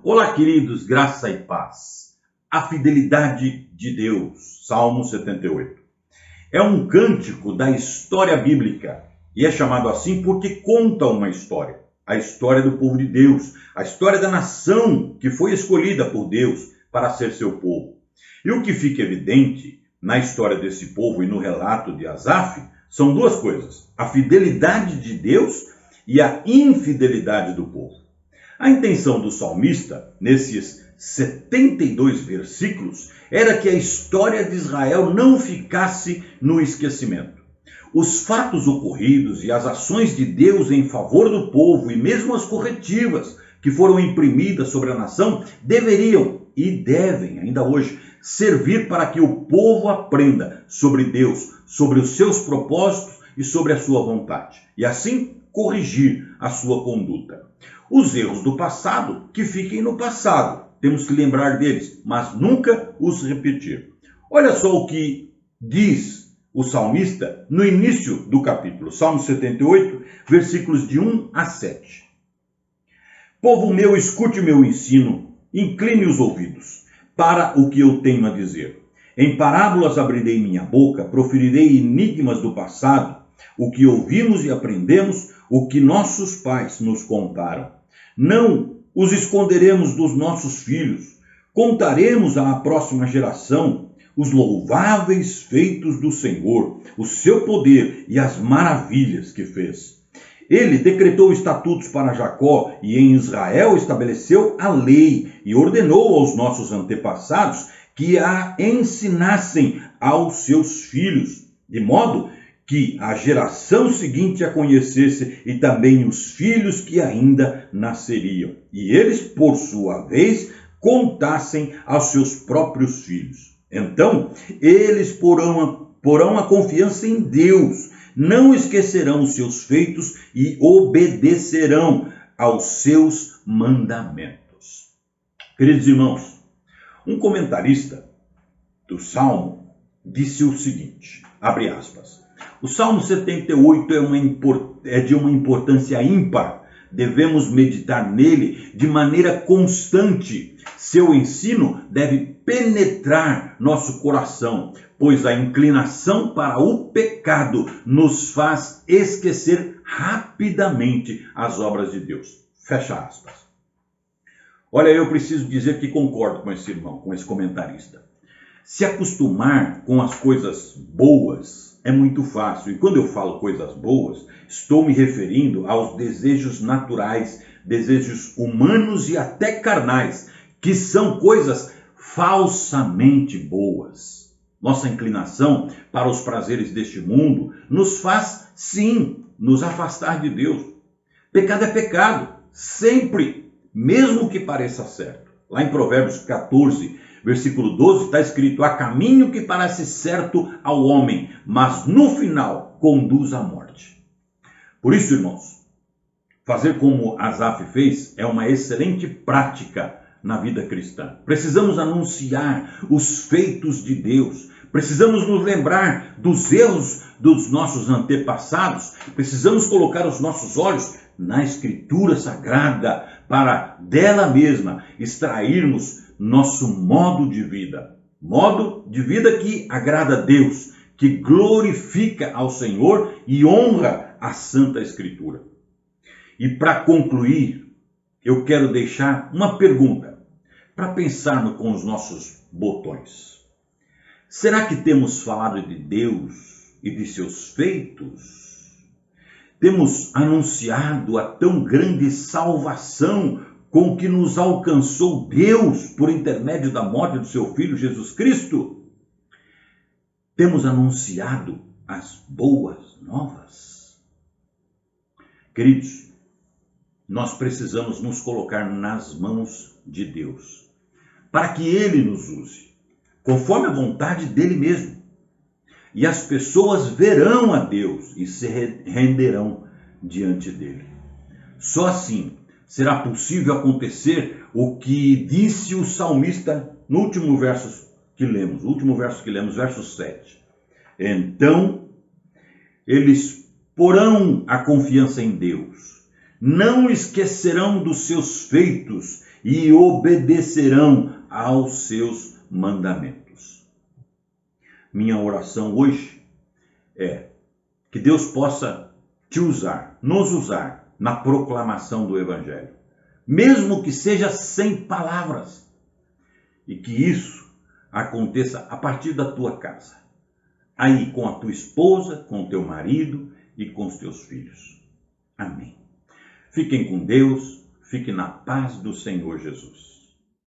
Olá, queridos, graça e paz. A fidelidade de Deus, Salmo 78. É um cântico da história bíblica e é chamado assim porque conta uma história. A história do povo de Deus, a história da nação que foi escolhida por Deus para ser seu povo. E o que fica evidente na história desse povo e no relato de Asaf são duas coisas: a fidelidade de Deus e a infidelidade do povo. A intenção do salmista, nesses 72 versículos, era que a história de Israel não ficasse no esquecimento. Os fatos ocorridos e as ações de Deus em favor do povo e mesmo as corretivas que foram imprimidas sobre a nação deveriam e devem, ainda hoje, servir para que o povo aprenda sobre Deus, sobre os seus propósitos e sobre a sua vontade, e assim corrigir a sua conduta. Os erros do passado, que fiquem no passado. Temos que lembrar deles, mas nunca os repetir. Olha só o que diz o salmista no início do capítulo. Salmo 78, versículos de 1 a 7. Povo meu, escute o meu ensino, incline os ouvidos para o que eu tenho a dizer. Em parábolas abrirei minha boca, proferirei enigmas do passado, o que ouvimos e aprendemos, o que nossos pais nos contaram. Não os esconderemos dos nossos filhos, contaremos à próxima geração os louváveis feitos do Senhor, o seu poder e as maravilhas que fez. Ele decretou estatutos para Jacó e em Israel estabeleceu a lei e ordenou aos nossos antepassados que a ensinassem aos seus filhos, de modo que a geração seguinte a conhecesse e também os filhos que ainda nasceriam. E eles, por sua vez, contassem aos seus próprios filhos. Então, eles porão a confiança em Deus, não esquecerão os seus feitos e obedecerão aos seus mandamentos. Queridos irmãos, um comentarista do Salmo disse o seguinte, abre aspas, o Salmo 78 é de uma importância ímpar. Devemos meditar nele de maneira constante. Seu ensino deve penetrar nosso coração, pois a inclinação para o pecado nos faz esquecer rapidamente as obras de Deus. Fecha aspas. Olha, eu preciso dizer que concordo com esse irmão, com esse comentarista. Se acostumar com as coisas boas é muito fácil. E quando eu falo coisas boas, estou me referindo aos desejos naturais, desejos humanos e até carnais, que são coisas falsamente boas. Nossa inclinação para os prazeres deste mundo nos faz, sim, nos afastar de Deus. Pecado é pecado, sempre, mesmo que pareça certo. Lá em Provérbios 14, versículo 12, está escrito, há caminho que parece certo ao homem, mas no final conduz à morte. Por isso, irmãos, fazer como Asaf fez é uma excelente prática na vida cristã. Precisamos anunciar os feitos de Deus, precisamos nos lembrar dos erros dos nossos antepassados, precisamos colocar os nossos olhos na Escritura Sagrada para dela mesma extrairmos nosso modo de vida que agrada a Deus, que glorifica ao Senhor e honra a Santa Escritura. E para concluir, eu quero deixar uma pergunta para pensarmos com os nossos botões. Será que temos falado de Deus e de seus feitos? Temos anunciado a tão grande salvação com que nos alcançou Deus por intermédio da morte do seu Filho Jesus Cristo? Temos anunciado as boas novas? Queridos, nós precisamos nos colocar nas mãos de Deus, para que Ele nos use, conforme a vontade dEle mesmo. E as pessoas verão a Deus e se renderão diante dEle. Só assim será possível acontecer o que disse o salmista no último verso que lemos, verso 7. Então, eles porão a confiança em Deus, não esquecerão dos seus feitos e obedecerão aos seus mandamentos. Minha oração hoje é que Deus possa te usar, nos usar na proclamação do Evangelho, mesmo que seja sem palavras, e que isso aconteça a partir da tua casa, aí com a tua esposa, com o teu marido e com os teus filhos. Amém. Fiquem com Deus, fiquem na paz do Senhor Jesus.